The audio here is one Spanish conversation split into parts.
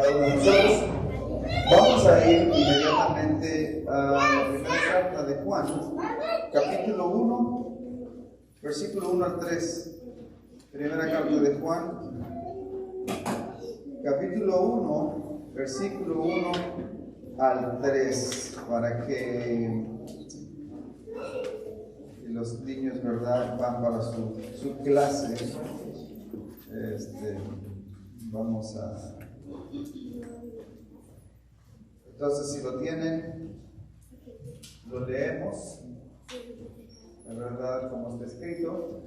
cada uno de nosotros. Vamos a ir inmediatamente a la primera carta de Juan, capítulo 1, versículo 1 al 3. Primera carta de Juan, capítulo 1, versículo 1 al 3, para que los niños, ¿verdad?, van para su clase. Vamos a... Entonces, si lo tienen, lo leemos, la verdad, como está escrito,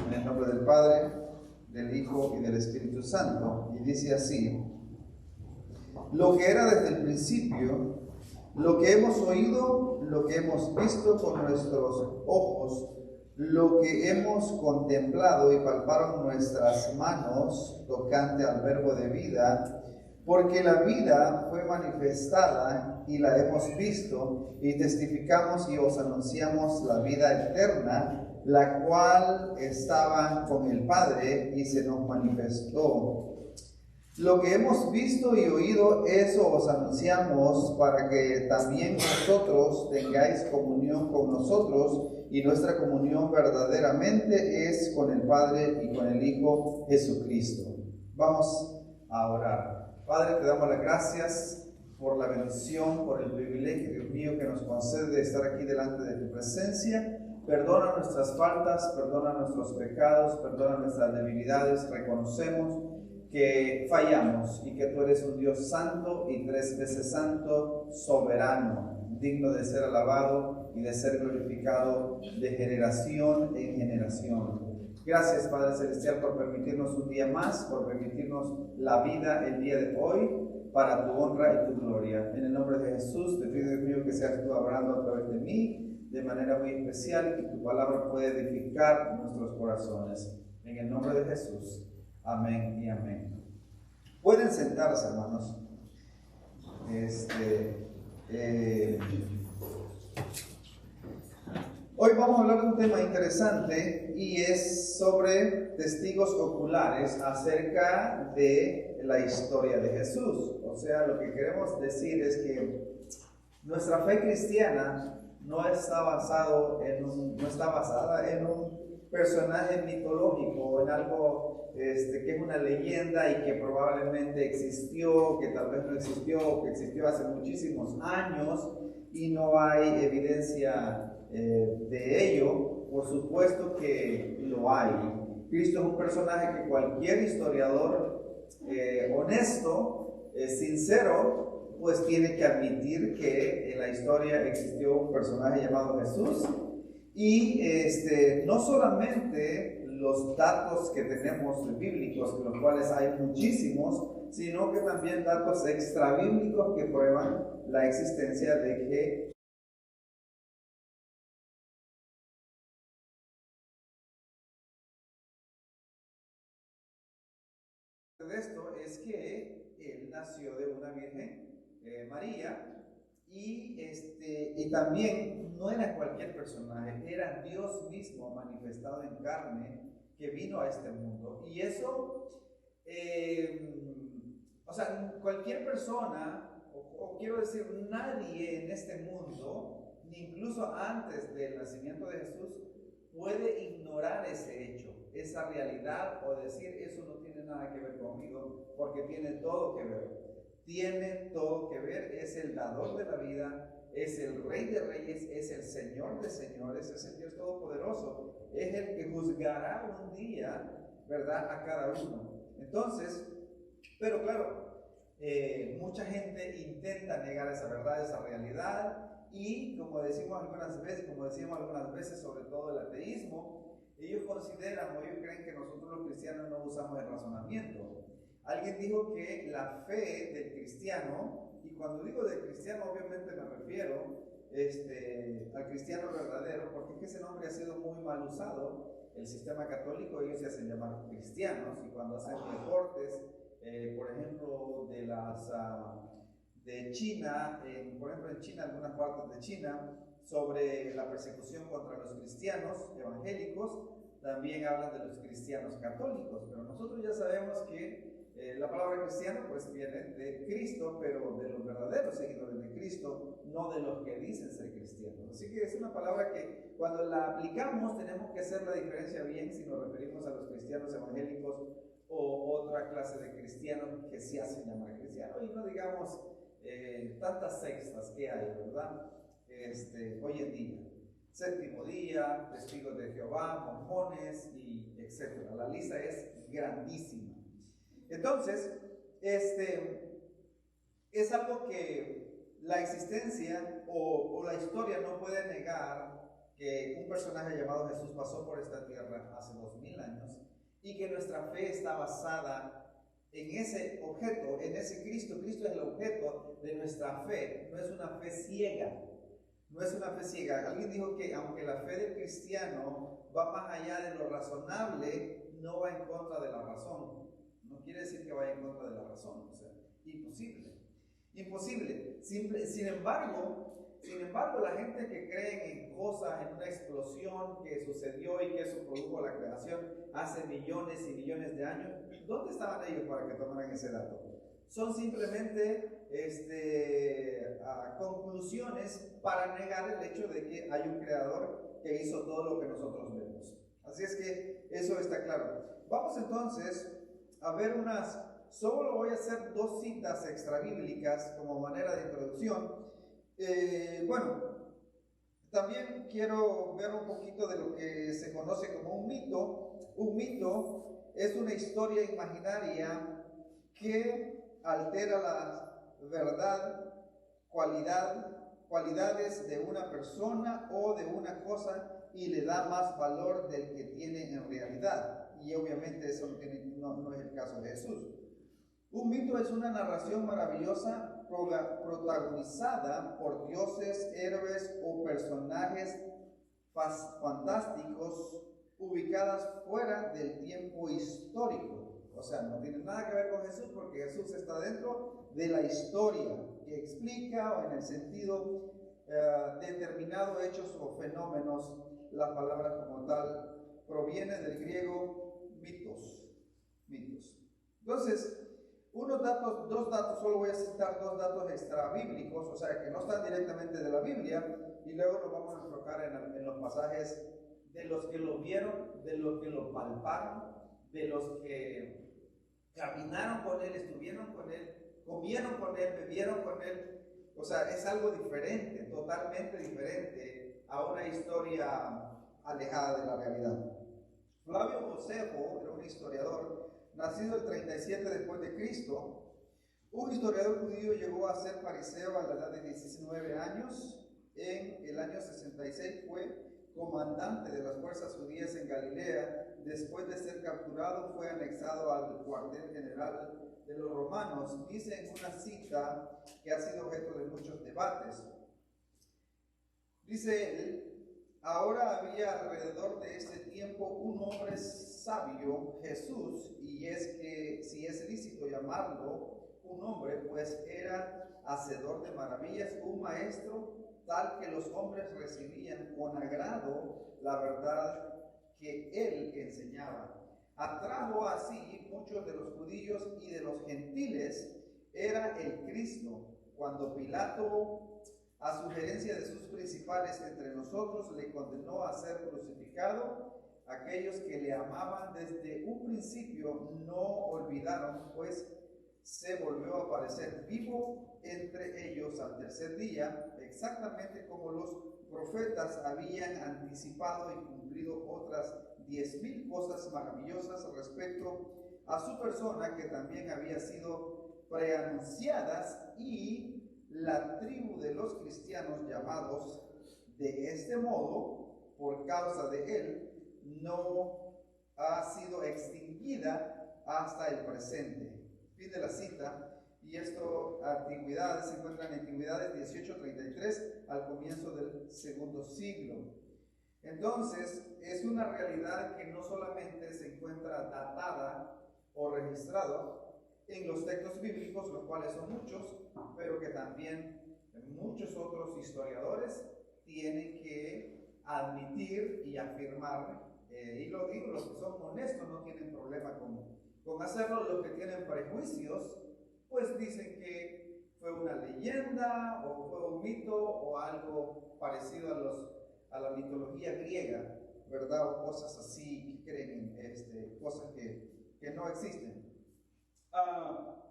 en el nombre del Padre, del Hijo y del Espíritu Santo. Y dice así: lo que era desde el principio, lo que hemos oído, lo que hemos visto con nuestros ojos, lo que hemos contemplado y palparon nuestras manos tocante al verbo de vida, porque la vida fue manifestada y la hemos visto y testificamos y os anunciamos la vida eterna, la cual estaba con el Padre y se nos manifestó. Lo que hemos visto y oído, eso os anunciamos, para que también vosotros tengáis comunión con nosotros, y nuestra comunión verdaderamente es con el Padre y con el Hijo Jesucristo. Vamos a orar. Padre, te damos las gracias por la bendición, por el privilegio, Dios mío, que nos concede de estar aquí delante de tu presencia. Perdona nuestras faltas, perdona nuestros pecados, perdona nuestras debilidades. Reconocemos que fallamos y que tú eres un Dios santo y 3 veces santo, soberano, digno de ser alabado y de ser glorificado de generación en generación. Gracias, Padre Celestial, por permitirnos un día más, por permitirnos la vida el día de hoy, para tu honra y tu gloria. En el nombre de Jesús, te pido, Dios mío, que seas tú hablando a través de mí, de manera muy especial, y que tu palabra pueda edificar nuestros corazones. En el nombre de Jesús. Amén y amén. Pueden sentarse, hermanos. Hoy vamos a hablar de un tema interesante y es sobre testigos oculares acerca de la historia de Jesús. O sea, lo que queremos decir es que nuestra fe cristiana no está basada en un personaje mitológico, en algo que es una leyenda y que probablemente existió, que tal vez no existió, que existió hace muchísimos años y no hay evidencia de ello. Por supuesto que lo hay. Cristo es un personaje que cualquier historiador honesto, sincero, pues tiene que admitir que en la historia existió un personaje llamado Jesús. Y no solamente los datos que tenemos bíblicos, los cuales hay muchísimos, sino que también datos extrabíblicos que prueban la existencia de que de esto es que él nació de una virgen, María. Y también no era cualquier personaje, era Dios mismo manifestado en carne que vino a este mundo. Y eso, cualquier persona, o quiero decir, nadie en este mundo, ni incluso antes del nacimiento de Jesús, puede ignorar ese hecho, esa realidad, o decir eso no tiene nada que ver conmigo, porque tiene todo que ver. Tiene todo que ver, es el dador de la vida, es el Rey de Reyes, es el Señor de Señores, es el Dios Todopoderoso, es el que juzgará un día, ¿verdad?, a cada uno. Entonces, pero claro, mucha gente intenta negar esa verdad, esa realidad, y como decíamos algunas veces, sobre todo el ateísmo, ellos consideran o ellos creen que nosotros los cristianos no usamos el razonamiento. Alguien dijo que la fe del cristiano, y cuando digo del cristiano obviamente me refiero al cristiano verdadero, porque es que ese nombre ha sido muy mal usado. El sistema católico, ellos se hacen llamar cristianos, y cuando hacen reportes, por ejemplo, de China, por ejemplo en China, algunas partes de China, sobre la persecución contra los cristianos evangélicos, también hablan de los cristianos católicos, pero nosotros ya sabemos que La palabra cristiano pues viene de Cristo, pero de los verdaderos seguidores de Cristo, no de los que dicen ser cristianos. Así que es una palabra que cuando la aplicamos tenemos que hacer la diferencia bien si nos referimos a los cristianos evangélicos o otra clase de cristianos que se hacen llamar cristianos, y no digamos tantas sectas que hay, ¿verdad? Hoy en día. Séptimo Día, Testigos de Jehová, Mormones y etcétera. La lista es grandísima. Entonces, es algo que la existencia o la historia no puede negar, que un personaje llamado Jesús pasó por esta tierra hace 2000 años y que nuestra fe está basada en ese objeto, en ese Cristo. Cristo es el objeto de nuestra fe, no es una fe ciega. No es una fe ciega. Alguien dijo que aunque la fe del cristiano va más allá de lo razonable, no va en contra de la razón. No quiere decir que vaya en contra de la razón. O sea, imposible. Imposible. Sin embargo, la gente que cree en cosas, en una explosión que sucedió y que eso produjo la creación hace millones y millones de años, ¿dónde estaban ellos para que tomaran ese dato? Son simplemente conclusiones para negar el hecho de que hay un creador que hizo todo lo que nosotros vemos. Así es que eso está claro. Vamos entonces a ver solo voy a hacer 2 citas extrabíblicas como manera de introducción. También quiero ver un poquito de lo que se conoce como un mito. Un mito es una historia imaginaria que altera la verdad, cualidades de una persona o de una cosa y le da más valor del que tiene en realidad. Y obviamente eso no es el caso de Jesús. Un mito es una narración maravillosa protagonizada por dioses, héroes o personajes fantásticos ubicadas fuera del tiempo histórico. O sea, no tiene nada que ver con Jesús porque Jesús está dentro de la historia que explica o en el sentido determinado hechos o fenómenos. La palabra como tal proviene del griego mitos. Entonces, solo voy a citar 2 datos extrabíblicos, o sea, que no están directamente de la Biblia, y luego nos vamos a enfocar en los pasajes de los que lo vieron, de los que lo palparon, de los que caminaron con él, estuvieron con él, comieron con él, bebieron con él. O sea, es algo diferente, totalmente diferente a una historia alejada de la realidad. Flavio Josefo era un historiador nacido el 37 después de Cristo. Un historiador judío llegó a ser fariseo a la edad de 19 años. En el año 66 fue comandante de las fuerzas judías en Galilea. Después de ser capturado, fue anexado al cuartel general de los romanos. Dice en una cita que ha sido objeto de muchos debates. Dice él: ahora había alrededor de este tiempo un hombre sabio, Jesús, y es que, si es lícito llamarlo un hombre, pues era hacedor de maravillas, un maestro tal que los hombres recibían con agrado la verdad que él enseñaba. Atrajo así muchos de los judíos y de los gentiles. Era el Cristo. Cuando Pilato, a sugerencia de sus principales entre nosotros, le condenó a ser crucificado, aquellos que le amaban desde un principio no olvidaron, pues se volvió a aparecer vivo entre ellos al tercer día, exactamente como los profetas habían anticipado y cumplido otras 10,000 cosas maravillosas respecto a su persona, que también había sido preanunciadas, y la tribu de los cristianos llamados de este modo, por causa de él, no ha sido extinguida hasta el presente. Fin de la cita. Y esto, Antigüedades, se encuentra en Antigüedades 18:33, al comienzo del segundo siglo. Entonces, es una realidad que no solamente se encuentra datada o registrada en los textos bíblicos, los cuales son muchos, pero que también muchos otros historiadores tienen que admitir y afirmar, y lo digo, los que son honestos no tienen problema Con hacerlo, los que tienen prejuicios, pues dicen que fue una leyenda o fue un mito o algo parecido a la mitología griega, ¿verdad? O cosas así que creen en cosas que no existen.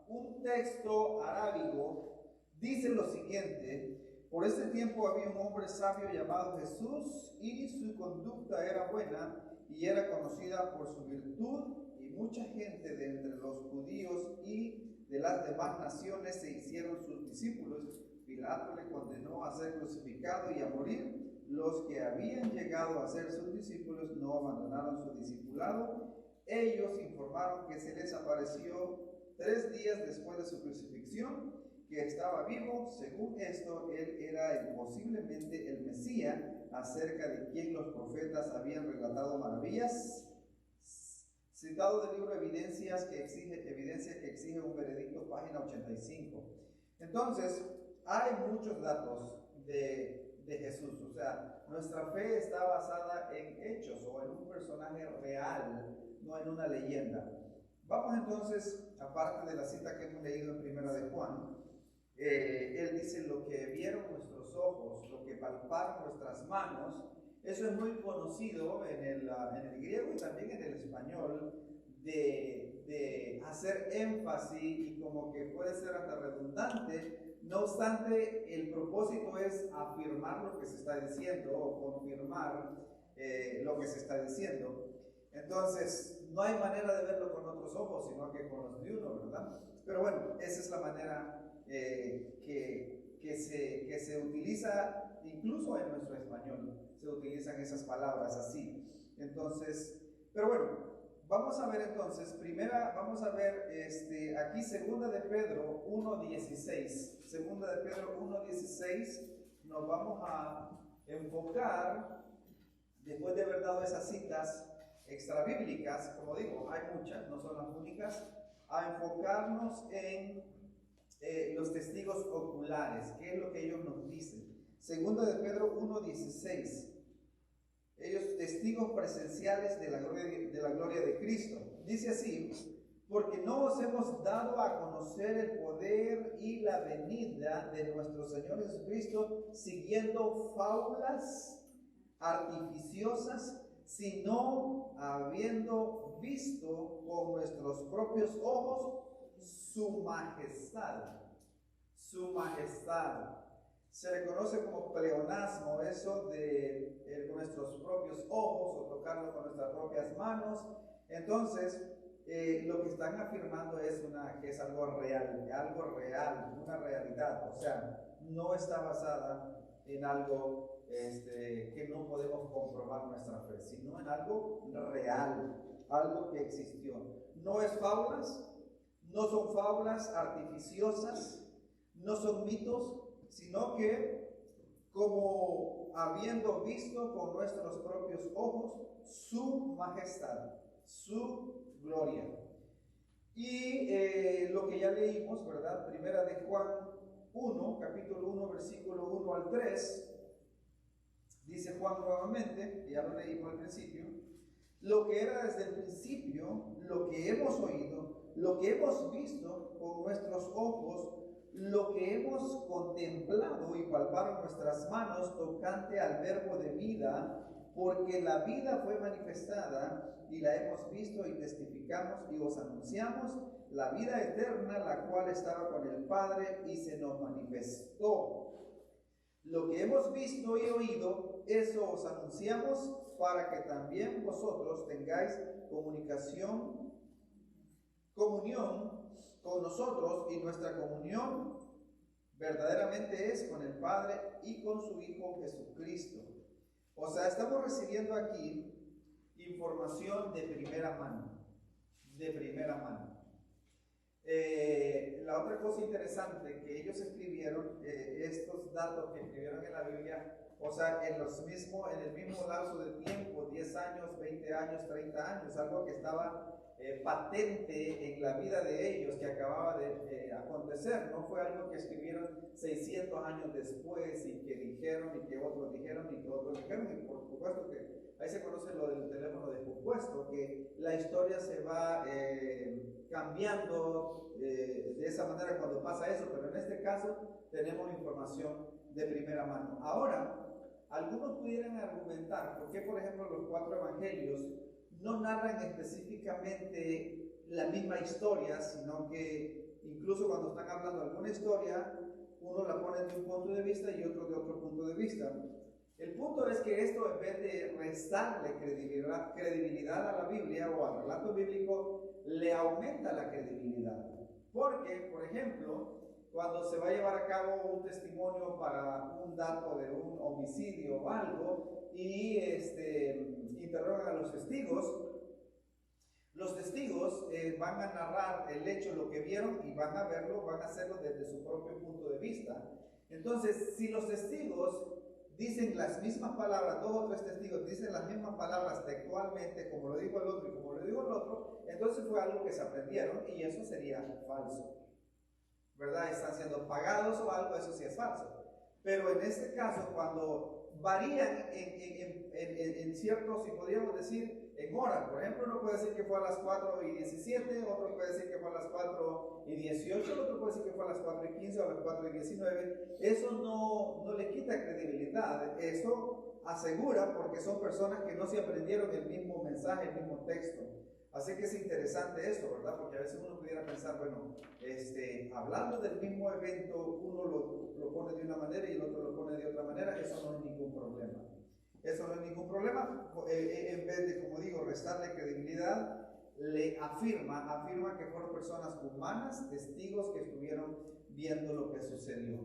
Un texto arábigo dice lo siguiente: por ese tiempo había un hombre sabio llamado Jesús, y su conducta era buena y era conocida por su virtud, y mucha gente de entre los judíos y de las demás naciones se hicieron sus discípulos. Pilato le condenó a ser crucificado y a morir. Los que habían llegado a ser sus discípulos no abandonaron su discipulado. Ellos informaron que se les apareció 3 días después de su crucifixión, que estaba vivo. Según esto, él era posiblemente el Mesías, acerca de quien los profetas habían relatado maravillas. Citado del libro Evidencia que exige un veredicto, página 85. Entonces, hay muchos datos de Jesús. O sea, nuestra fe está basada en hechos o en un personaje real, no en una leyenda. Vamos entonces, aparte de la cita que hemos leído en Primera de Juan, él dice: lo que vieron nuestros ojos, lo que palparon nuestras manos. Eso es muy conocido en el griego y también en el español, de hacer énfasis, y como que puede ser hasta redundante. No obstante, el propósito es afirmar lo que se está diciendo o confirmar lo que se está diciendo. Entonces, no hay manera de verlo con otros ojos, sino que con los de uno, ¿verdad? Pero bueno, esa es la manera que se utiliza. Incluso en nuestro español se utilizan esas palabras así. Entonces, pero bueno, vamos a ver entonces, vamos a ver aquí segunda de Pedro 1.16. Segunda de Pedro 1.16, nos vamos a enfocar, después de haber dado esas citas extrabíblicas, como digo, hay muchas, no son las únicas, a enfocarnos en los testigos oculares, qué es lo que ellos nos dicen. Segunda de Pedro 1.16. Ellos testigos presenciales de la gloria de Cristo. Dice así: porque no os hemos dado a conocer el poder y la venida de nuestro Señor Jesucristo siguiendo fábulas artificiosas, sino habiendo visto con nuestros propios ojos su majestad. Su majestad. Se le conoce como pleonasmo, eso de con nuestros propios ojos o tocarlo con nuestras propias manos. Entonces, lo que están afirmando es que es algo real, una realidad. O sea, no está basada en algo que no podemos comprobar nuestra fe, sino en algo real, algo que existió. No es fábulas, no son fábulas artificiosas, no son mitos, sino que como habiendo visto con nuestros propios ojos su majestad, su gloria. Y lo que ya leímos, ¿verdad? Primera de Juan 1, capítulo 1, versículo 1 al 3, dice Juan nuevamente, ya lo leímos al principio: lo que era desde el principio, lo que hemos oído, lo que hemos visto con nuestros ojos, lo que hemos contemplado y palparon nuestras manos tocante al verbo de vida, porque la vida fue manifestada y la hemos visto y testificamos y os anunciamos la vida eterna, la cual estaba con el Padre y se nos manifestó. Lo que hemos visto y oído, eso os anunciamos, para que también vosotros tengáis comunión con nosotros, y nuestra comunión verdaderamente es con el Padre y con su Hijo Jesucristo. O sea, estamos recibiendo aquí información de primera mano, La otra cosa interesante que ellos escribieron, estos datos que escribieron en la Biblia, o sea, en el mismo lapso de tiempo, 10 años, 20 años, 30 años, algo que estaba patente en la vida de ellos, que acababa de acontecer. No fue algo que escribieron 600 años después y que dijeron y que otros dijeron y que otros dijeron. Y por supuesto que Ahí se conoce lo del teléfono descompuesto, que la historia se va cambiando de esa manera cuando pasa eso, pero en este caso tenemos información de primera mano. Ahora, algunos pudieran argumentar por qué, por ejemplo, los 4 evangelios no narran específicamente la misma historia, sino que incluso cuando están hablando de alguna historia, uno la pone de un punto de vista y otro de otro punto de vista. El punto es que esto, en vez de restarle credibilidad a la Biblia o al relato bíblico, le aumenta la credibilidad. Porque, por ejemplo, cuando se va a llevar a cabo un testimonio para un dato de un homicidio o algo y interrogan a los testigos van a narrar el hecho, lo que vieron, y van a verlo, van a hacerlo desde su propio punto de vista. Entonces, si los testigos dicen las mismas palabras, 2 o 3 testigos dicen las mismas palabras textualmente, como lo dijo el otro y como lo dijo el otro, entonces fue algo que se aprendieron y eso sería falso, ¿verdad? Están siendo pagados o algo, eso sí es falso. Pero en este caso, cuando varían en ciertos, si podríamos decir, en horas, por ejemplo, uno puede decir que fue a las 4:17, otro puede decir que fue a las 4:18, otro puede decir que fue a las 4:15 o a las 4:19, eso no le quita credibilidad, eso asegura, porque son personas que no se aprendieron el mismo mensaje, el mismo texto. Así que es interesante eso, ¿verdad? Porque a veces uno pudiera pensar, bueno, hablando del mismo evento, uno lo pone de una manera y el otro lo pone de otra manera, eso no es ningún problema. Eso no es ningún problema. En vez de, como digo, restarle credibilidad, le afirma que fueron personas humanas, testigos que estuvieron viendo lo que sucedió.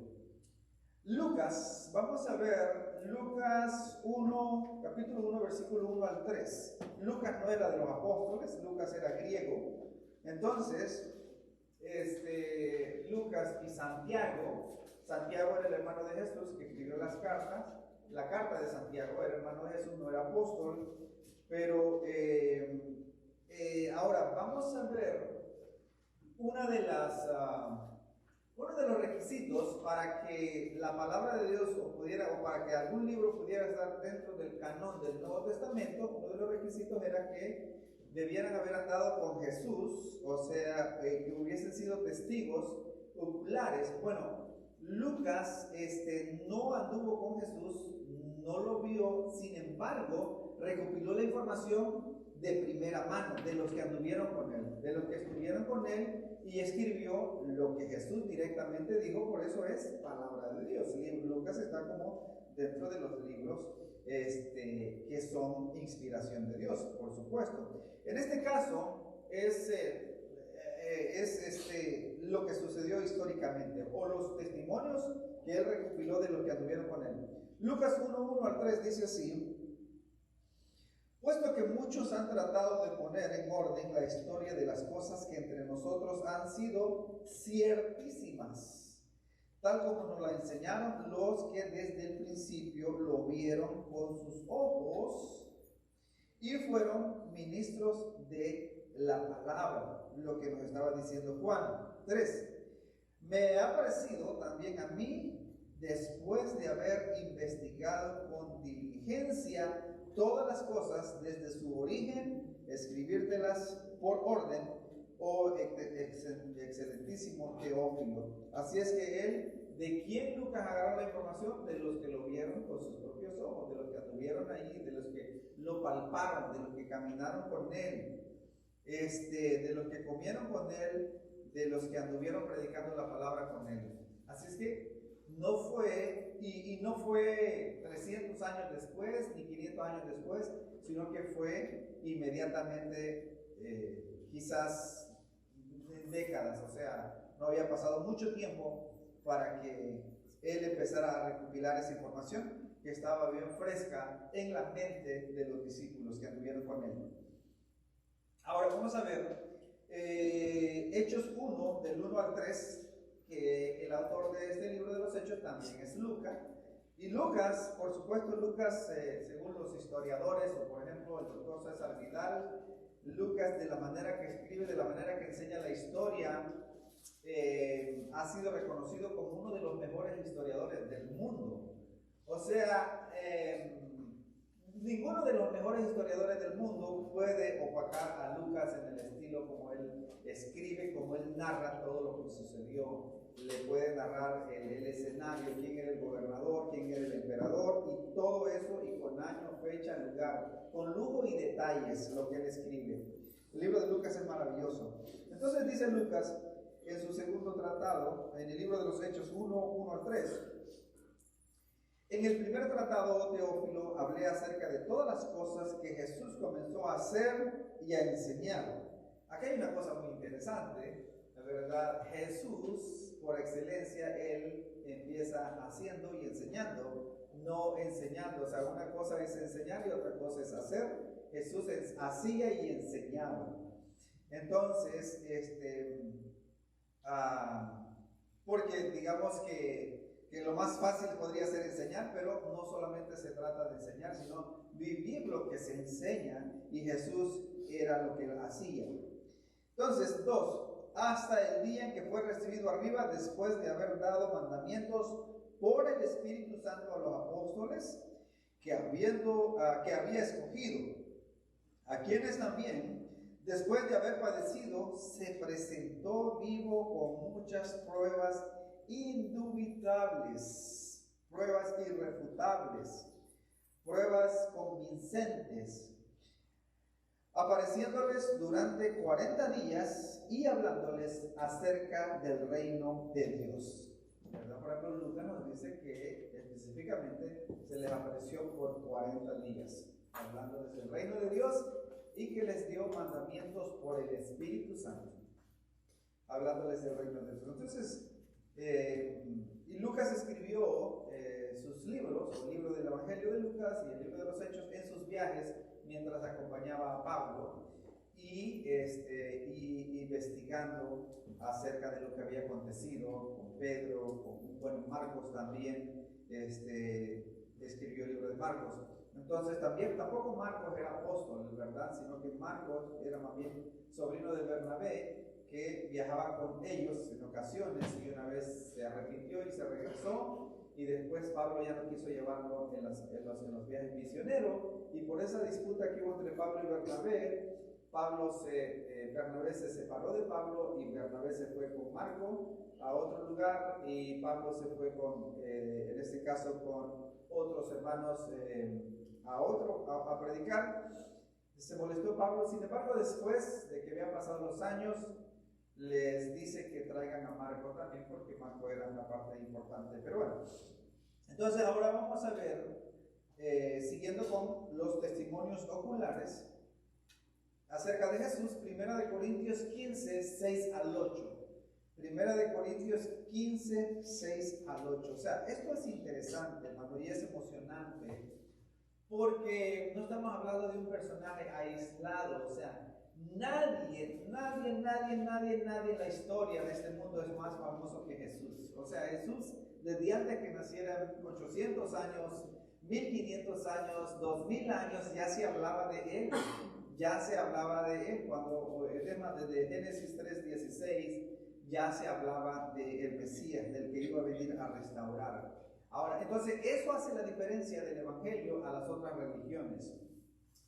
Lucas, vamos a ver Lucas 1, capítulo 1, versículo 1 al 3. Lucas no era de los apóstoles, Lucas era griego. Entonces, Lucas y Santiago era el hermano de Jesús que escribió las cartas. La carta de Santiago era hermano de Jesús, no era apóstol. Pero ahora vamos a ver uno de los requisitos para que la palabra de Dios o para que algún libro pudiera estar dentro del canon del Nuevo Testamento. Uno de los requisitos era que debieran haber andado con Jesús, o sea, que hubiesen sido testigos oculares. Bueno, Lucas no anduvo con Jesús, no lo vio, sin embargo, recopiló la información de primera mano, de los que anduvieron con él, de los que estuvieron con él, y escribió lo que Jesús directamente dijo. Por eso es palabra de Dios. Lucas está como dentro de los libros que son inspiración de Dios, por supuesto. En este caso es lo que sucedió históricamente, o los testimonios que él recopiló de los que anduvieron con él. Lucas 1:1 al 3 dice así: puesto que muchos han tratado de poner en orden la historia de las cosas que entre nosotros han sido ciertísimas, tal como nos la enseñaron los que desde el principio lo vieron con sus ojos y fueron ministros de la palabra, lo que nos estaba diciendo Juan. 3. Me ha parecido también a mí, después de haber investigado con diligencia todas las cosas desde su origen, escribírtelas por orden, oh excelentísimo Teófilo. Así es que él, ¿de quién Lucas agarró la información? De los que lo vieron con sus propios ojos, de los que anduvieron allí, de los que lo palparon, de los que caminaron con él, de los que comieron con él, de los que anduvieron predicando la palabra con él. Así es que no fue, y no fue 300 años después, ni 500 años después, sino que fue inmediatamente, quizás décadas, o sea, no había pasado mucho tiempo para que él empezara a recopilar esa información que estaba bien fresca en la mente de los discípulos que anduvieron con él. Ahora vamos a ver Hechos 1, del 1 al 3, que el autor de este libro de los Hechos también es Lucas. Y Lucas, por supuesto, según los historiadores, o por ejemplo el doctor César Vidal, Lucas, de la manera que escribe, de la manera que enseña la historia, ha sido reconocido como uno de los mejores historiadores del mundo. O sea, ninguno de los mejores historiadores del mundo puede opacar a Lucas en el estilo como él escribe, como él narra todo lo que sucedió. Le puede narrar el escenario, quién era el gobernador, quién era el emperador y todo eso, y con año, fecha, lugar, con lujo y detalles lo que él escribe. El libro de Lucas es maravilloso. Entonces dice Lucas en su segundo tratado, en el libro de los Hechos 1 al 3. En el primer tratado, Teófilo, hablé acerca de todas las cosas que Jesús comenzó a hacer y a enseñar. Aquí hay una cosa muy interesante, la verdad. Jesús, por excelencia, él empieza haciendo y enseñando, no enseñando. O sea, una cosa es enseñar y otra cosa es hacer. Jesús hacía y enseñaba. Entonces, porque digamos que lo más fácil podría ser enseñar, pero no solamente se trata de enseñar, sino vivir lo que se enseña, y Jesús era lo que él hacía. Entonces, 2, hasta el día en que fue recibido arriba, después de haber dado mandamientos por el Espíritu Santo a los apóstoles que había escogido, a quienes también, después de haber padecido, se presentó vivo con muchas pruebas indubitables, pruebas irrefutables, pruebas convincentes, apareciéndoles durante 40 días y hablándoles acerca del reino de Dios. ¿Verdad? Por ejemplo, Lucas nos dice que específicamente se les apareció por 40 días, hablándoles del reino de Dios y que les dio mandamientos por el Espíritu Santo, hablándoles del reino de Dios. Entonces, y Lucas escribió sus libros, el libro del Evangelio de Lucas y el libro de los Hechos, en sus viajes mientras acompañaba a Pablo y investigando acerca de lo que había acontecido con Pedro, con Marcos también escribió el libro de Marcos. Entonces tampoco Marcos era apóstol, ¿verdad? Sino que Marcos era más bien sobrino de Bernabé, que viajaba con ellos en ocasiones, y una vez se arrepintió y se regresó, y después Pablo ya no quiso llevarlo en los viajes misioneros, y por esa disputa que hubo entre Pablo y Bernabé, Bernabé se separó de Pablo y Bernabé se fue con Marco a otro lugar, y Pablo se fue en este caso con otros hermanos a predicar. Se molestó Pablo. Sin embargo, después de que habían pasado los años, les dice que traigan a Marco también, porque Marco era una parte importante. Pero bueno, entonces ahora vamos a ver, siguiendo con los testimonios oculares acerca de Jesús, 1 Corintios 15, 6 al 8. 1 Corintios 15, 6 al 8. O sea, esto es interesante, hermano, y es emocionante, porque no estamos hablando de un personaje aislado. O sea, nadie en la historia de este mundo es más famoso que Jesús. O sea, Jesús, desde antes que nacieran, 800 años, 1500 años, 2000 años, ya se hablaba de él. Ya se hablaba de él. Desde Génesis 3:16 ya se hablaba del Mesías, del que iba a venir a restaurar. Ahora, entonces, eso hace la diferencia del Evangelio a las otras religiones.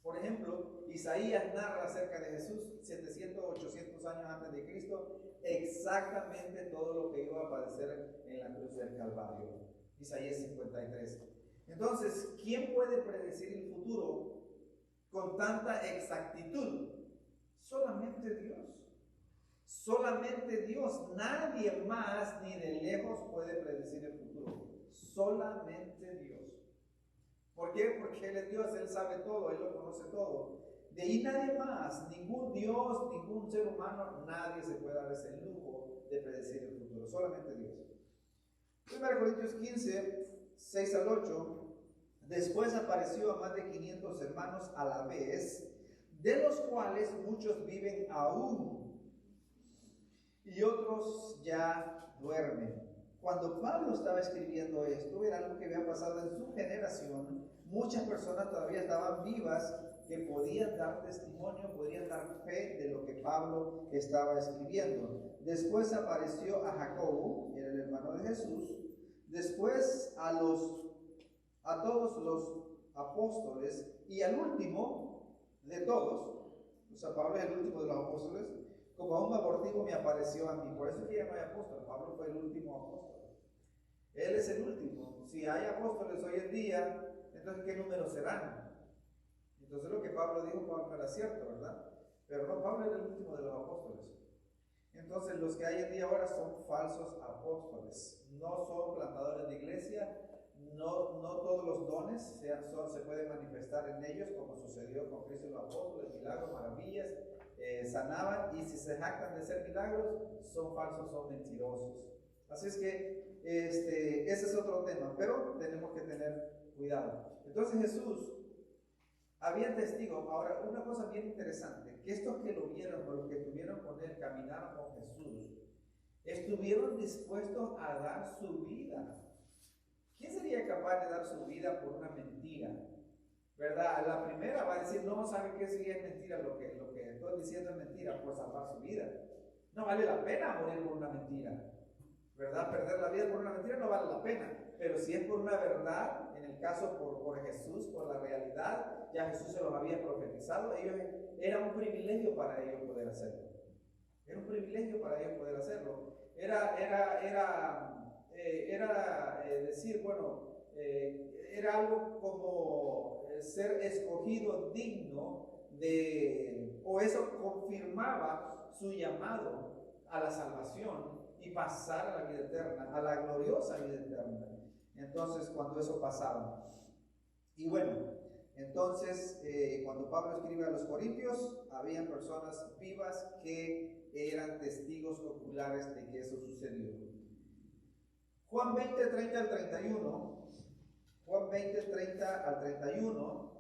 Por ejemplo, Isaías narra acerca de Jesús 700, 800 años antes de Cristo, exactamente todo lo que iba a padecer en la cruz del Calvario. Isaías 53. Entonces, ¿quién puede predecir el futuro con tanta exactitud? Solamente Dios. Solamente Dios. Nadie más ni de lejos puede predecir el futuro. Solamente Dios. ¿Por qué? Porque Él es Dios, Él sabe todo, Él lo conoce todo. De ahí nadie más, ningún Dios, ningún ser humano, nadie se puede dar ese lujo de predecir el futuro. Solamente Dios. 1 Corintios 15, 6 al 8. Después apareció a más de 500 hermanos a la vez, de los cuales muchos viven aún y otros ya duermen. Cuando Pablo estaba escribiendo esto, era algo que había pasado en su generación. Muchas personas todavía estaban vivas que podían dar testimonio, podían dar fe de lo que Pablo estaba escribiendo. Después apareció a Jacobo, que era el hermano de Jesús. Después a todos los apóstoles y al último de todos, o sea, Pablo es el último de los apóstoles, como a un abortivo me apareció a mí. Por eso es que ya no hay apóstol. Pablo fue el último apóstol. Él es el último. Si hay apóstoles hoy en día, entonces ¿qué número serán? Entonces lo que Pablo dijo no era cierto, ¿verdad? Pero no, Pablo era el último de los apóstoles. Entonces los que hay en día ahora son falsos apóstoles. No son plantadores de iglesia. No todos los dones se pueden manifestar en ellos, como sucedió con Cristo y los apóstoles, milagros, maravillas, sanaban, y si se jactan de ser milagros, son falsos, son mentirosos. Así es que ese es otro tema, pero tenemos que tener cuidado. Entonces Jesús, había testigos. Ahora, una cosa bien interesante, que estos que lo vieron, o los que estuvieron con él, caminaron con Jesús, estuvieron dispuestos a dar su vida. ¿Quién sería capaz de dar su vida por una mentira? ¿Verdad? La primera va a decir, no, ¿sabe qué? Si es mentira, lo que estoy diciendo es mentira, por salvar su vida. No vale la pena morir por una mentira, ¿verdad? Perder la vida por una mentira no vale la pena. Pero si es por una verdad, en el caso por Jesús, por la realidad, ya Jesús se los había profetizado, era un privilegio para ellos poder hacerlo. Era un privilegio para ellos poder hacerlo. Era decir, bueno, era algo como ser escogido digno de, o eso confirmaba su llamado a la salvación y pasar a la vida eterna, a la gloriosa vida eterna. Entonces, cuando eso pasaba. Y bueno, entonces, cuando Pablo escribe a los Corintios, habían personas vivas que eran testigos oculares de que eso sucedió. Juan 20, 30 al 31, Juan 20, 30 al 31,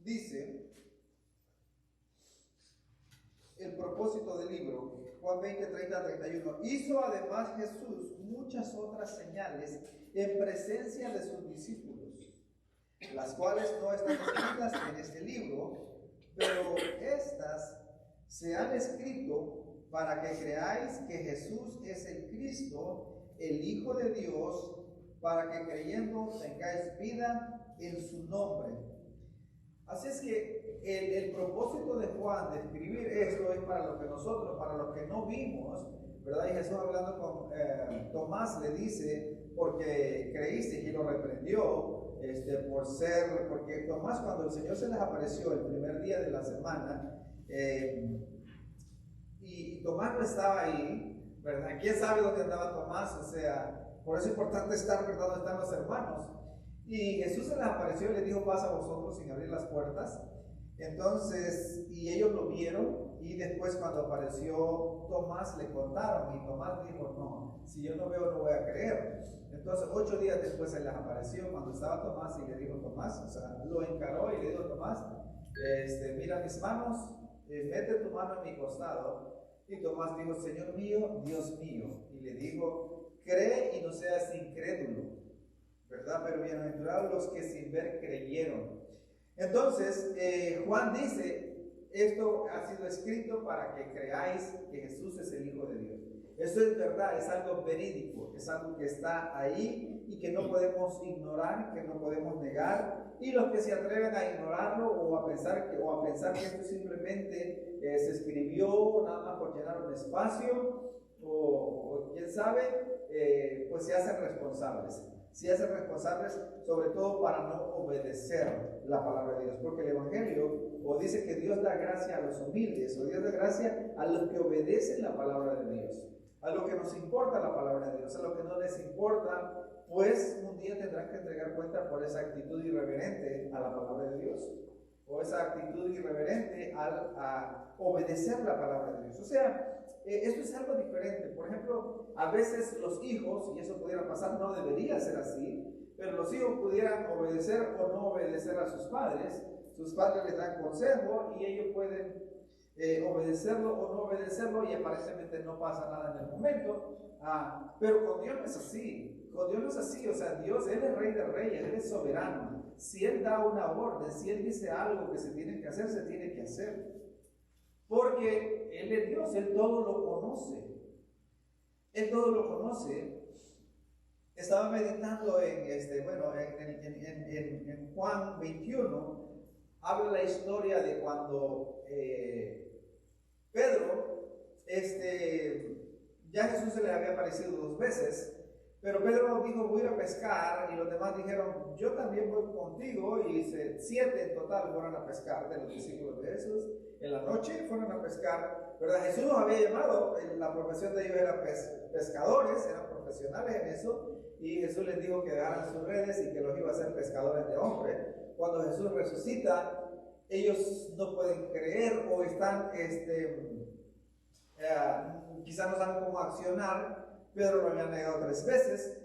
dice el propósito del libro, Juan 20, 30 al 31. Hizo además Jesús muchas otras señales en presencia de sus discípulos, las cuales no están escritas en este libro, pero estas se han escrito para que creáis que Jesús es el Cristo, el Hijo de Dios, para que creyendo tengáis vida en su nombre. Así es que el propósito de Juan de escribir esto es para los que nosotros, para los que no vimos, ¿verdad? Y Jesús, hablando con Tomás, le dice, porque creíste, y lo reprendió, porque Tomás, cuando el Señor se les apareció el primer día de la semana, y Tomás no estaba ahí, ¿verdad? ¿Quién sabe dónde andaba Tomás? O sea, por eso es importante estar, ¿verdad?, donde están los hermanos. Y Jesús se les apareció y les dijo, pasa a vosotros, sin abrir las puertas. Entonces, y ellos lo vieron, y después cuando apareció Tomás le contaron, y Tomás dijo, no, si yo no veo no voy a creer. Entonces 8 días después se les apareció cuando estaba Tomás y le dijo Tomás, o sea, lo encaró y le dijo Tomás, mira mis manos, mete tu mano en mi costado. Y Tomás dijo, Señor mío, Dios mío. Y le dijo, cree y no seas incrédulo, ¿verdad? Pero bienaventurados los que sin ver creyeron. Entonces, Juan dice, esto ha sido escrito para que creáis que Jesús es el Hijo de Dios. Eso es verdad, es algo verídico, es algo que está ahí y que no podemos ignorar, que no podemos negar. Y los que se atreven a ignorarlo o a pensar que esto simplemente se escribió nada más por llenar un espacio o quién sabe, pues se hacen responsables. Se hacen responsables sobre todo para no obedecer la palabra de Dios, porque el Evangelio o dice que Dios da gracia a los humildes, o Dios da gracia a los que obedecen la palabra de Dios, a los que nos importa la palabra de Dios, a los que no les importa, pues un día tendrán que entregar cuenta por esa actitud irreverente a la palabra de Dios, o esa actitud irreverente a obedecer la palabra de Dios. O sea, esto es algo diferente. Por ejemplo, a veces los hijos, y eso pudiera pasar, no debería ser así, pero los hijos pudieran obedecer o no obedecer a sus padres les dan consejo y ellos pueden obedecerlo o no obedecerlo y aparentemente no pasa nada en el momento. Pero con Dios no es así. Con Dios no es así. O sea, Dios, Él es Rey de Reyes, Él es soberano. Si Él da una orden, si Él dice algo que se tiene que hacer, se tiene que hacer. Porque Él es Dios, Él todo lo conoce. Él todo lo conoce. estaba meditando en Juan 21, habla la historia de cuando Pedro, ya Jesús se le había aparecido 2 veces, pero Pedro dijo, voy a ir a pescar, y los demás dijeron, yo también voy contigo, y 7 en total fueron a pescar de los discípulos de Jesús. En la noche fueron a pescar, ¿verdad? Jesús los había llamado, la profesión de ellos era pescadores, eran profesionales en eso, y Jesús les dijo que dejaran sus redes y que los iba a hacer pescadores de hombres. Cuando Jesús resucita, ellos no pueden creer o están, quizás no saben cómo accionar. Pedro lo había negado 3 veces,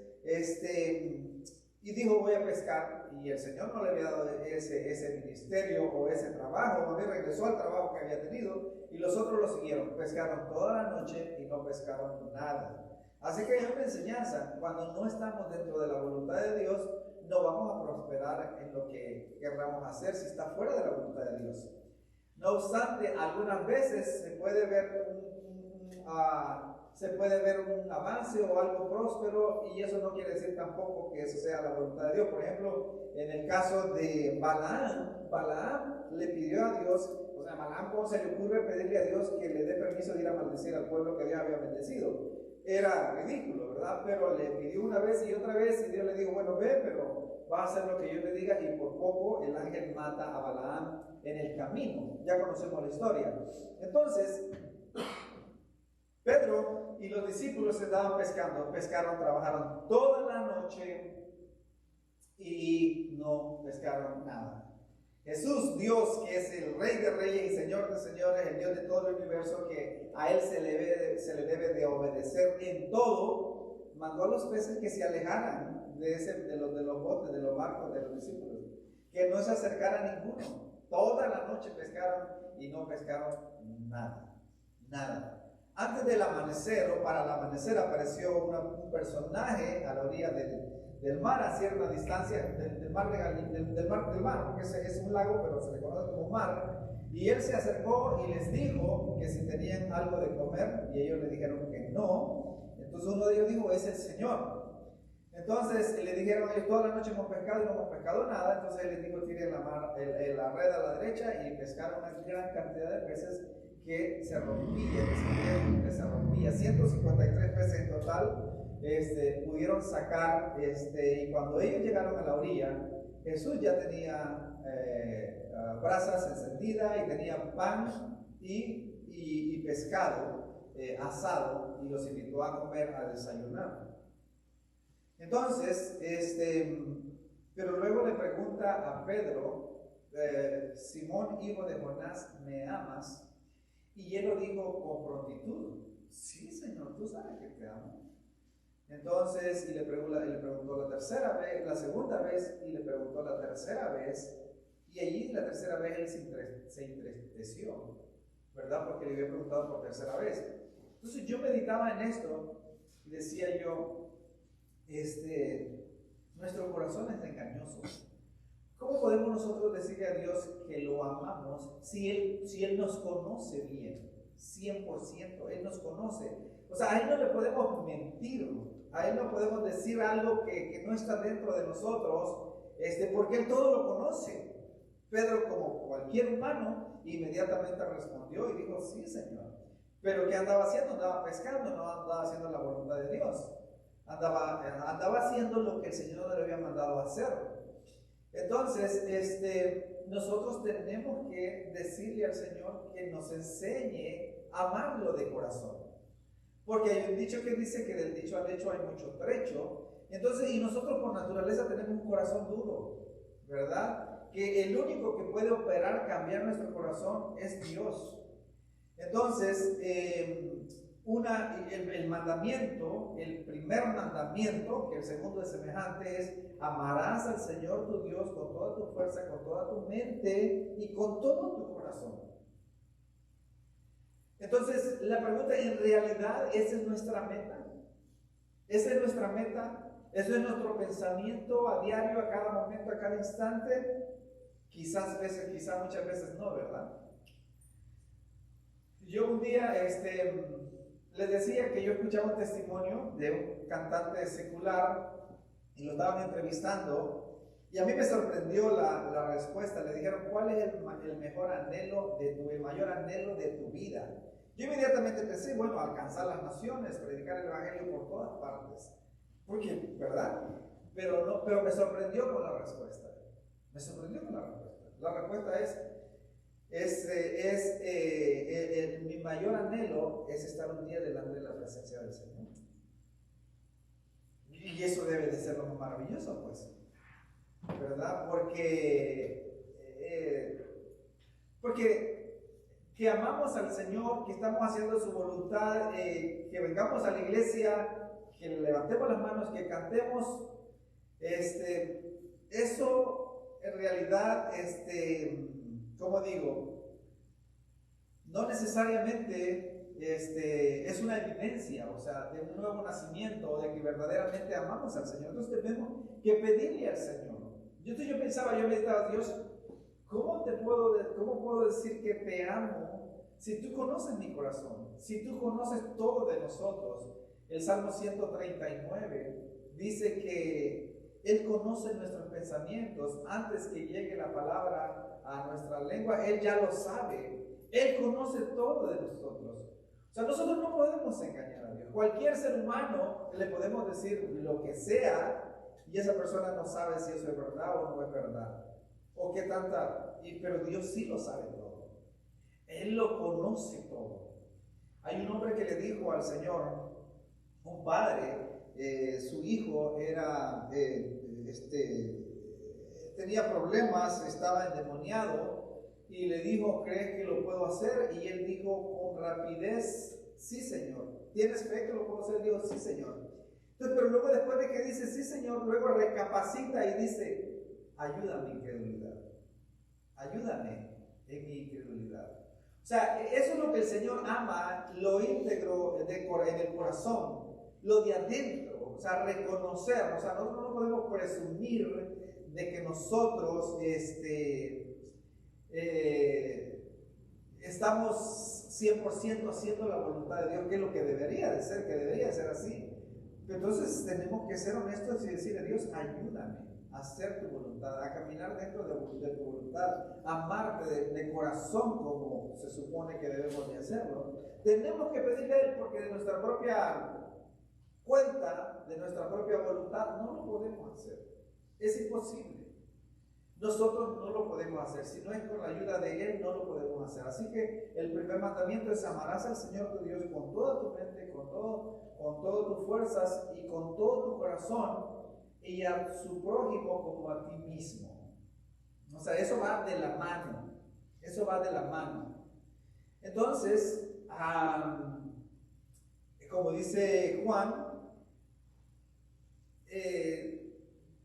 y dijo, voy a pescar, y el Señor no le había dado ese ministerio o ese trabajo, más bien regresó al trabajo que había tenido, y los otros lo siguieron, pescaron toda la noche y no pescaron nada. Así que hay una enseñanza: cuando no estamos dentro de la voluntad de Dios, no vamos a prosperar en lo que querramos hacer si está fuera de la voluntad de Dios. No obstante, algunas veces se puede ver un avance o algo próspero, y eso no quiere decir tampoco que eso sea la voluntad de Dios. Por ejemplo, en el caso de Balaam le pidió a Dios, o sea, Balaam, ¿cómo se le ocurre pedirle a Dios que le dé permiso de ir a maldecir al pueblo que Dios había bendecido? Era ridículo, ¿verdad? Pero le pidió una vez y otra vez, y Dios le dijo, bueno, ve, pero va a hacer lo que yo le diga, y por poco el ángel mata a Balaam en el camino. Ya conocemos la historia. Entonces, Pedro y los discípulos estaban pescaron, trabajaron toda la noche y no pescaron nada. Jesús, Dios, que es el Rey de Reyes y Señor de Señores, el Dios de todo el universo, que a Él se le debe de obedecer en todo, mandó a los peces que se alejaran de los botes, de los barcos de los discípulos, que no se acercara a ninguno. Toda la noche pescaron y no pescaron nada. Antes del amanecer, o para el amanecer, apareció un personaje a la orilla del mar, a cierta distancia del mar, porque es un lago, pero se le conoce como mar. Y él se acercó y les dijo que si tenían algo de comer, y ellos le dijeron que no. Entonces uno de ellos dijo, es el Señor. Entonces le dijeron, ellos toda la noche hemos pescado y no hemos pescado nada. Entonces él les dijo, tiren la red a la derecha, y pescaron una gran cantidad de peces que se rompía, 153 peces en total. Pudieron sacar, y cuando ellos llegaron a la orilla, Jesús ya tenía brasas encendidas, y tenía pan y pescado asado, y los invitó a comer, a desayunar. Entonces, pero luego le pregunta a Pedro, Simón, hijo de Jonás, ¿me amas? Y él lo dijo con prontitud, sí, Señor, tú sabes que te amo. Entonces, y le preguntó la segunda vez, y le preguntó la tercera vez, y allí la tercera vez él se entristeció, ¿verdad? Porque le había preguntado por tercera vez. Entonces yo meditaba en esto, y decía yo, nuestro corazón es engañoso. ¿Cómo podemos nosotros decirle a Dios que lo amamos si Él nos conoce bien? 100%, Él nos conoce. O sea, a Él no le podemos mentir, a Él no podemos decir algo que no está dentro de nosotros, porque Él todo lo conoce. Pedro, como cualquier humano, inmediatamente respondió y dijo, sí, Señor. Pero ¿qué andaba haciendo? Andaba pescando, no andaba haciendo la voluntad de Dios. Andaba haciendo lo que el Señor le había mandado a hacer. Entonces, nosotros tenemos que decirle al Señor que nos enseñe a amarlo de corazón. Porque hay un dicho que dice que del dicho al hecho hay mucho trecho. Entonces, y nosotros por naturaleza tenemos un corazón duro, ¿verdad? Que el único que puede operar, cambiar nuestro corazón es Dios. Entonces, el mandamiento, el primer mandamiento, que el segundo es semejante, es amarás al Señor tu Dios con toda tu fuerza, con toda tu mente y con todo tu corazón. Entonces, la pregunta, ¿en realidad esa es nuestra meta? ¿Esa es nuestra meta? ¿Eso es nuestro pensamiento a diario, a cada momento, a cada instante? Quizás muchas veces no, ¿verdad? Yo un día, les decía que yo escuchaba un testimonio de un cantante secular y lo estaban entrevistando, y a mí me sorprendió la respuesta. Le dijeron, ¿cuál es el mejor anhelo el mayor anhelo de tu vida? Yo inmediatamente pensé, bueno, alcanzar las naciones, predicar el evangelio por todas partes. Porque, ¿verdad? Pero me sorprendió con la respuesta. Me sorprendió con la respuesta. La respuesta mi mayor anhelo es estar un día delante de la presencia del Señor. Y eso debe de ser lo más maravilloso, pues, ¿verdad? Porque que amamos al Señor, que estamos haciendo su voluntad, que vengamos a la iglesia, que levantemos las manos, que cantemos, eso en realidad, ¿cómo digo? No necesariamente es una evidencia, o sea, de un nuevo nacimiento, de que verdaderamente amamos al Señor. Entonces tenemos que pedirle al Señor. Yo meditaba, Dios, ¿cómo puedo decir que te amo si tú conoces mi corazón? Si tú conoces todo de nosotros. El Salmo 139 dice que Él conoce nuestros pensamientos antes que llegue la palabra a nuestra lengua. Él ya lo sabe. Él conoce todo de nosotros. O sea, nosotros no podemos engañar a Dios. Cualquier ser humano le podemos decir lo que sea y esa persona no sabe si eso es verdad o no es verdad. O qué tanta, pero Dios sí lo sabe todo. Él lo conoce todo. Hay un hombre que le dijo al Señor, un padre, su hijo era, tenía problemas, estaba endemoniado, y le dijo, ¿crees que lo puedo hacer? Y él dijo con rapidez, sí, Señor. ¿Tienes fe que lo puedo hacer? Dijo, sí, Señor. Entonces, pero luego después de que dice, sí, Señor, luego recapacita y dice, ayúdame en mi incredulidad. Ayúdame en mi incredulidad. O sea, eso es lo que el Señor ama, lo íntegro en el corazón, lo de adentro, o sea, reconocer, o sea, nosotros no podemos presumir de que nosotros estamos 100% haciendo la voluntad de Dios, que es lo que debería de ser, que debería de ser así. Entonces tenemos que ser honestos y decirle a Dios, ayúdame a hacer tu voluntad, a caminar dentro de tu voluntad, a amarte de corazón como se supone que debemos de hacerlo. Tenemos que pedirle a Él porque de nuestra propia cuenta, de nuestra propia voluntad, no lo podemos hacer. Es imposible. Nosotros no lo podemos hacer. Si no es con la ayuda de Él, no lo podemos hacer. Así que el primer mandamiento es amarás al Señor tu Dios con toda tu mente, con todas tus fuerzas y con todo tu corazón, y a su prójimo como a ti mismo. O sea, eso va de la mano. Eso va de la mano. Entonces, como dice Juan,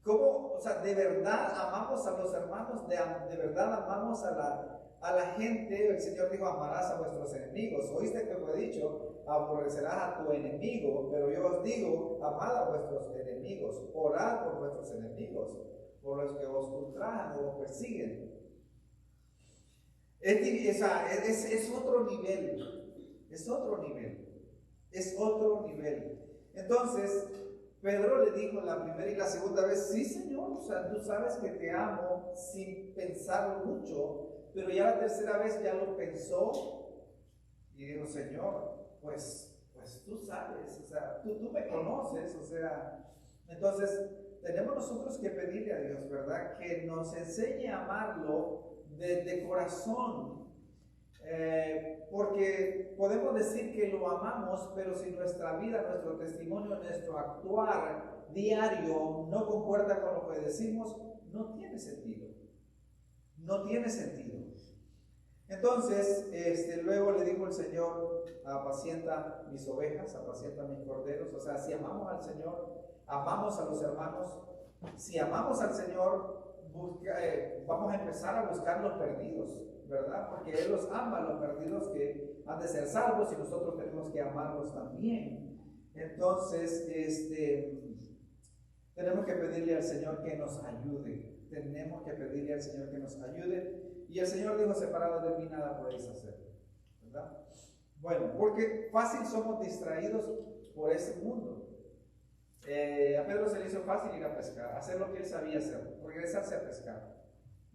¿cómo? O sea, de verdad amamos a los hermanos, de verdad amamos a la gente. El Señor dijo, amarás a vuestros enemigos. Oíste que fue dicho, aborrecerás a tu enemigo, pero yo os digo, amad a vuestros enemigos, orad por vuestros enemigos, por los que os ultrajan o os persiguen. Es otro nivel, es otro nivel, es otro nivel. Entonces, Pedro le dijo la primera y la segunda vez, sí, Señor, o sea, tú sabes que te amo, sin pensarlo mucho, pero ya la tercera vez ya lo pensó y dijo, Señor, pues tú sabes, o sea, tú me conoces, o sea, entonces tenemos nosotros que pedirle a Dios, ¿verdad? Que nos enseñe a amarlo de corazón. Porque podemos decir que lo amamos, pero si nuestra vida, nuestro testimonio, nuestro actuar diario no concuerda con lo que decimos, no tiene sentido. No tiene sentido. Entonces, luego le dijo el Señor, apacienta mis ovejas, apacienta mis corderos. O sea, si amamos al Señor, amamos a los hermanos. Si amamos al Señor, vamos a empezar a buscar los perdidos, ¿verdad? Porque Él los ama, los perdidos que han de ser salvos, y nosotros tenemos que amarlos también. Entonces, tenemos que pedirle al Señor que nos ayude. Tenemos que pedirle al Señor que nos ayude. Y el Señor dijo, separados de mí nada podéis hacer, ¿verdad? Bueno, porque fácil somos distraídos por este mundo. A Pedro se le hizo fácil ir a pescar, hacer lo que él sabía hacer, regresarse a pescar,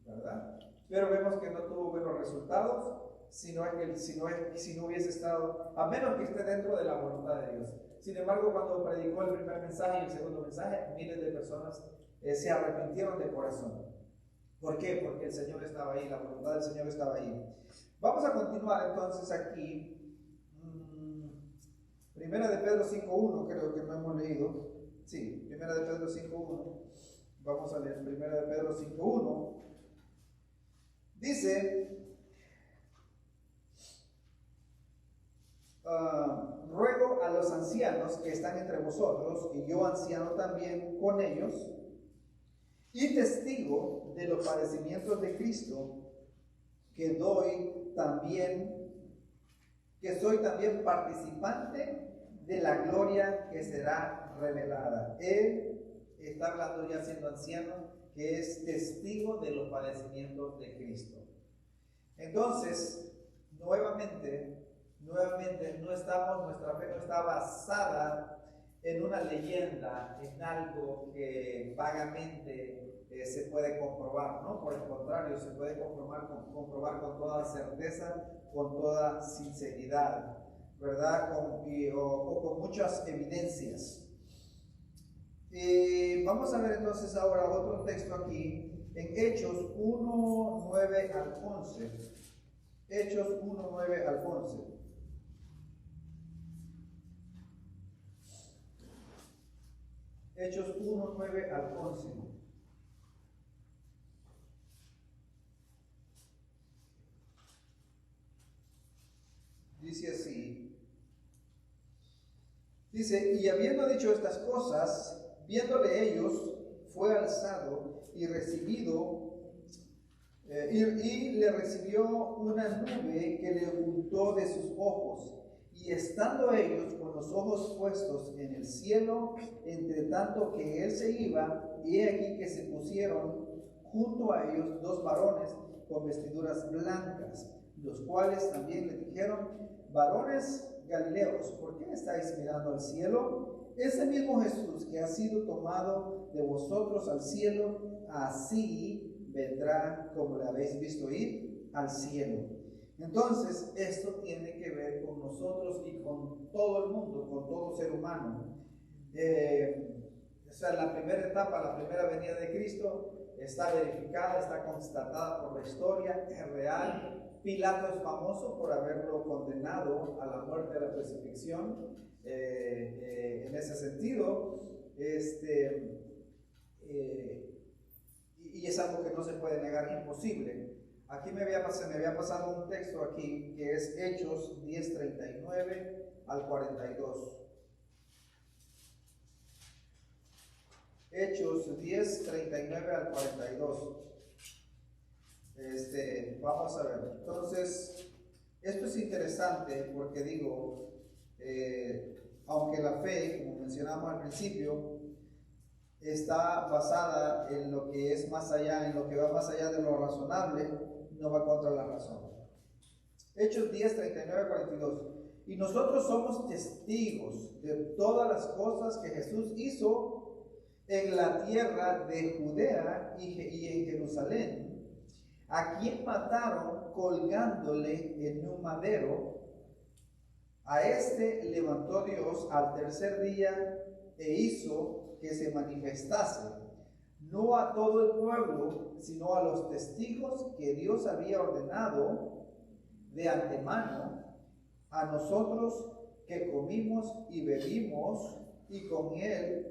¿verdad? Pero vemos que no tuvo buenos resultados si no hubiese estado, a menos que esté dentro de la voluntad de Dios. Sin embargo, cuando predicó el primer mensaje y el segundo mensaje, miles de personas se arrepintieron de corazón. ¿Por qué? Porque el Señor estaba ahí, la voluntad del Señor estaba ahí. Vamos a continuar entonces aquí. Primera de Pedro 5.1, creo que no hemos leído. Sí, Primera de Pedro 5.1. Vamos a leer Primera de Pedro 5.1. Dice, ruego a los ancianos que están entre vosotros, y yo anciano también con ellos, y testigo de los padecimientos de Cristo, que soy también participante de la gloria que será revelada. Él está hablando ya siendo anciano, que es testigo de los padecimientos de Cristo. Entonces, nuevamente nuestra fe no está basada en una leyenda, en algo que vagamente se puede comprobar, ¿no? Por el contrario, se puede comprobar con toda certeza, con toda sinceridad, ¿verdad? O con muchas evidencias. Vamos a ver entonces ahora otro texto aquí, en Hechos 1, 9 al 11. Hechos 1, 9 al 11. Hechos 1, 9 al 11. Dice así. Dice, y habiendo dicho estas cosas, viéndole ellos, fue alzado y le recibió una nube que le ocultó de sus ojos. Y estando ellos con los ojos puestos en el cielo, entre tanto que él se iba, he aquí que se pusieron junto a ellos dos varones con vestiduras blancas, los cuales también le dijeron: varones Galileos, ¿por qué estáis mirando al cielo? Ese mismo Jesús que ha sido tomado de vosotros al cielo, así vendrá como le habéis visto ir al cielo. Entonces, esto tiene que ver con nosotros y con todo el mundo, con todo ser humano. La primera etapa, la primera venida de Cristo, está verificada, está constatada por la historia, es real. Pilato es famoso por haberlo condenado a la muerte, a la crucifixión. En ese sentido, y es algo que no se puede negar, imposible. Aquí me había pasado un texto aquí que es Hechos 10:39 al 42. Hechos 10:39 al 42. Vamos a ver. Entonces, esto es interesante porque digo, aunque la fe, como mencionamos al principio, está basada en lo que es más allá, en lo que va más allá de lo razonable, no va contra la razón. Hechos 10:39 42. Y nosotros somos testigos de todas las cosas que Jesús hizo en la tierra de Judea y en Jerusalén, a quien mataron colgándole en un madero. A este levantó Dios al tercer día e hizo que se manifestase, no a todo el pueblo, sino a los testigos que Dios había ordenado de antemano, a nosotros que comimos y bebimos y con él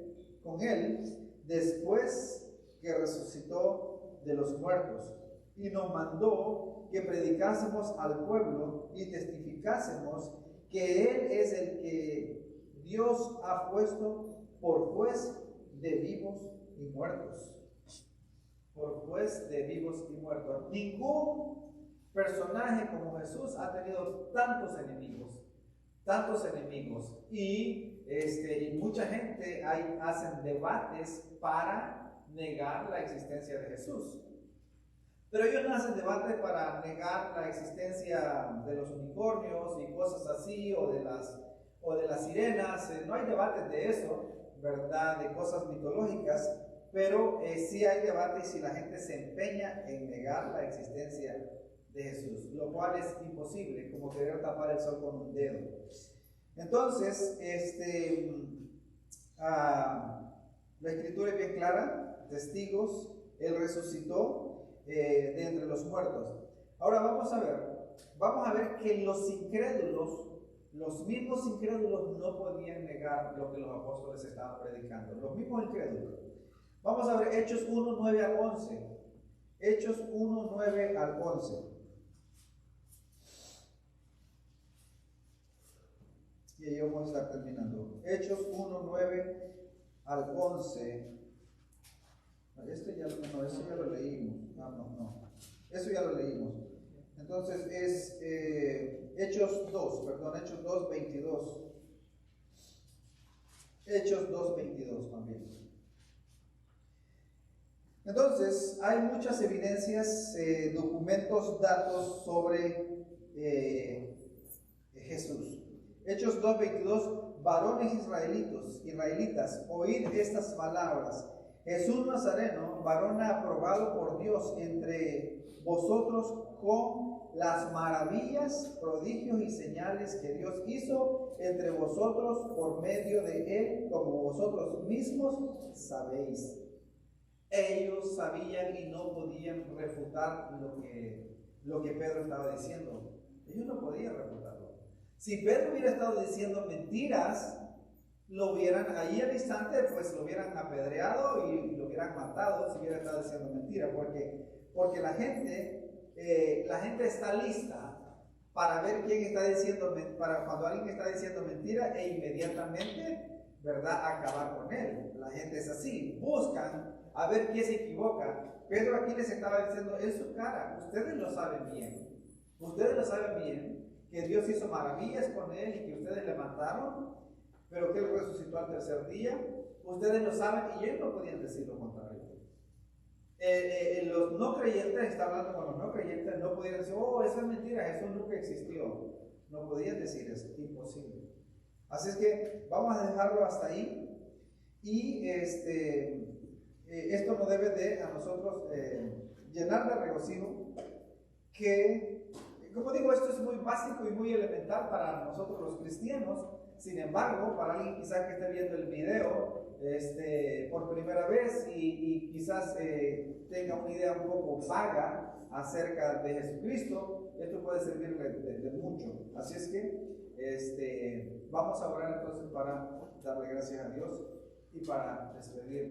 después que resucitó de los muertos, y nos mandó que predicásemos al pueblo y testificásemos que Él es el que Dios ha puesto por juez de vivos y muertos. Por juez de vivos y muertos. Ningún personaje como Jesús ha tenido tantos enemigos. Y mucha gente hacen debates para negar la existencia de Jesús. Pero ellos no hacen debate para negar la existencia de los unicornios y cosas así, o de las sirenas. No hay debates de eso. ¿verdad?, de cosas mitológicas, pero sí hay debate y si la gente se empeña en negar la existencia de Jesús, lo cual es imposible, como querer tapar el sol con un dedo. Entonces, la escritura es bien clara, testigos, Él resucitó de entre los muertos. Ahora vamos a ver que los incrédulos, los mismos incrédulos no podían negar lo que los apóstoles estaban predicando, los mismos incrédulos. Vamos a ver Hechos 1, 9 al 11. Hechos 1, 9 al 11. Y ahí vamos a estar terminando. Hechos 1, 9 al 11. Esto ya lo leímos. No. Eso ya lo leímos. Entonces es Hechos 2, 22. Hechos 2, 22 también. Entonces, hay muchas evidencias, documentos, datos sobre Jesús. Hechos 2:22, varones israelitas, oíd estas palabras. Jesús Nazareno, varón aprobado por Dios entre vosotros con las maravillas, prodigios y señales que Dios hizo entre vosotros por medio de él, como vosotros mismos sabéis. Ellos sabían y no podían refutar lo que Pedro estaba diciendo. Ellos no podían refutarlo. Si Pedro hubiera estado diciendo mentiras, lo hubieran ahí al instante, pues lo hubieran apedreado y lo hubieran matado si hubiera estado diciendo mentiras, porque la gente está lista para ver quién está diciendo, para cuando alguien está diciendo mentira e inmediatamente, ¿verdad?, acabar con él. La gente es así, buscan a ver quién se equivoca. Pedro aquí les estaba diciendo en su cara, ustedes lo saben bien, que Dios hizo maravillas con él y que ustedes le mataron, pero que él resucitó al tercer día. Ustedes lo saben y ellos no podían decir lo contrario. Los no creyentes, está hablando con los no creyentes, no podían decir, oh, esa es mentira, eso nunca existió. No podían decir eso, imposible. Así es que vamos a dejarlo hasta ahí. Y esto nos debe de a nosotros llenar de regocijo, que, como digo, esto es muy básico y muy elemental para nosotros los cristianos. Sin embargo, para alguien quizás que esté viendo el video por primera vez y quizás tenga una idea un poco vaga acerca de Jesucristo, esto puede servirle de mucho. Así es que vamos a orar entonces para darle gracias a Dios y para despedir.